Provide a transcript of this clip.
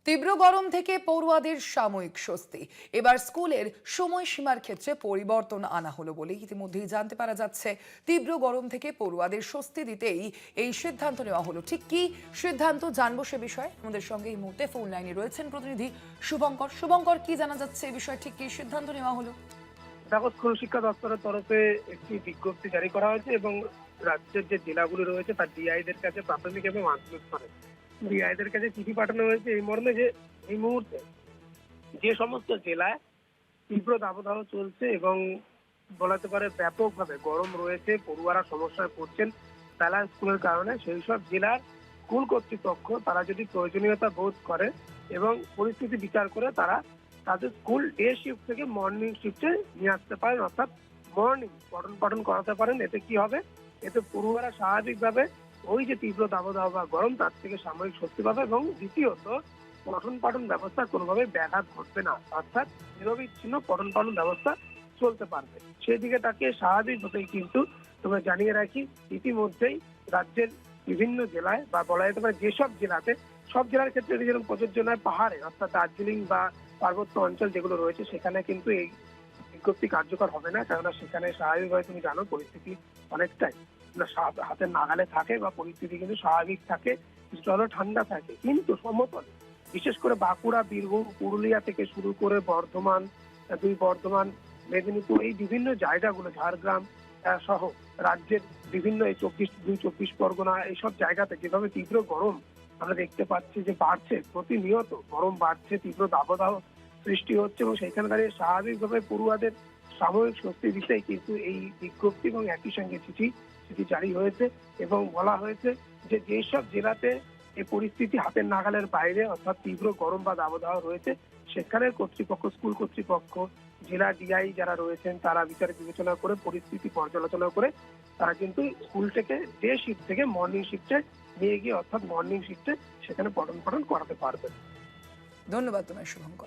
তীব্র গরম থেকে পড়ুয়াদের সাময়িক স্বস্তি। এবার স্কুলের সময়সীমার ক্ষেত্রে পরিবর্তন আনা হলো বলে ইতিমধ্যেই জানতে পারা যাচ্ছে। তীব্র গরম থেকে পড়ুয়াদের স্বস্তি দিতেই এই সিদ্ধান্ত নেওয়া হলো। ঠিক কি সিদ্ধান্ত জানবো সে বিষয়ে আমাদের সঙ্গে এই মুহূর্তে ফোন লাইনে রয়েছেন প্রতিনিধি শুভঙ্কর। শুভঙ্কর, কি জানা যাচ্ছে এই বিষয়ে, ঠিক কি সিদ্ধান্ত নেওয়া হলো? দেখো, স্কুল শিক্ষা দপ্তরের তরফে একটি বিজ্ঞপ্তি জারি করা হয়েছে এবং রাজ্যের যে জেলাগুলি রয়েছে তার ডিআইদের কাছে, প্রাথমিক এবং মাধ্যমিক স্তরে ডিআইদের কাছে চিঠি পাঠানো হয়েছে এই মর্মে যে এই মুহূর্তে যে সমস্ত জেলায় তীব্র দাবদাহ চলছে এবং বলাতে পারে ব্যাপকভাবে গরম রয়েছে, পড়ুয়ারা সমস্যায় পড়ছেন বেলা স্কুলের কারণে, সেই সব জেলার স্কুল কর্তৃপক্ষ তারা যদি প্রয়োজনীয়তা বোধ করে এবং পরিস্থিতি বিচার করে তারা তাদের স্কুল ডে শিফট থেকে মর্নিং শিফটে নিয়ে আসতে পারেন, অর্থাৎ মর্নিং পঠন পাঠন করাতে পারেন। এতে কি হবে? এতে পড়ুয়ারা স্বাভাবিকভাবে ওই যে তীব্র দাবদাহ বা গরম তার থেকে সাময়িক স্বস্তি পাবে এবং দ্বিতীয়ত পঠন পাঠন ব্যবস্থা কোনোভাবে ব্যাঘাত ঘটবে না, অর্থাৎ নিরবিচ্ছিন্ন পঠন পাঠন ব্যবস্থা চলতে পারবে। সেদিকে তাকে স্বাভাবিকভাবেই কিন্তু তোমরা জানিয়ে রাখি, ইতিমধ্যেই রাজ্যের বিভিন্ন জেলায় বা বলা যেতে পারে যেসব জেলাতে, সব জেলার ক্ষেত্রে যেরকম প্রযোজ্য নয়, পাহাড়ে অর্থাৎ দার্জিলিং বা পার্বত্য অঞ্চল যেগুলো রয়েছে সেখানে কিন্তু এই বিজ্ঞপ্তি কার্যকর হবে না, কেননা সেখানে স্বাভাবিকভাবে তুমি জানো পরিস্থিতি অনেকটাই হাতের নাগালে থাকে বা পরিস্থিতি কিন্তু স্বাভাবিক থাকে, কিছুটা হলেও ঠান্ডা থাকে। কিন্তু সমতল বিশেষ করে বাঁকুড়া, বীরভূম, পুরুলিয়া থেকে শুরু করে বর্ধমান, বর্ধমান, মেদিনীপুর, এই বিভিন্ন জায়গাগুলো, ঝাড়গ্রাম সহ রাজ্যের বিভিন্ন এই 24 পরগনা, এইসব জায়গাতে যেভাবে তীব্র গরম আমরা দেখতে পাচ্ছি যে বাড়ছে, প্রতিনিয়ত গরম বাড়ছে, তীব্র দাবদাহ সৃষ্টি হচ্ছে এবং সেখানে দাঁড়িয়ে স্বাভাবিকভাবে পড়ুয়াদের সাময়িক স্বস্তি দিতেই কিন্তু এই বিজ্ঞপ্তি এবং একই সঙ্গে চিঠি জারি হয়েছে এবং বলা হয়েছে যে যেসব জেলাতে এই পরিস্থিতি হাতের নাগালের বাইরে, অর্থাৎ তীব্র গরম বা দাবদাহ রয়েছে, সেখানের কর্তৃপক্ষ, স্কুল কর্তৃপক্ষ, জেলা ডিআই যারা রয়েছেন তারা বিচার বিবেচনা করে পরিস্থিতি পর্যালোচনা করে তারা কিন্তু স্কুল থেকে ডে শিফট থেকে মর্নিং শিফটে নিয়ে গিয়ে, অর্থাৎ মর্নিং শিফটে সেখানে পঠন পাঠন করাতে পারবেন। ধন্যবাদ তোমায় শুভঙ্কর।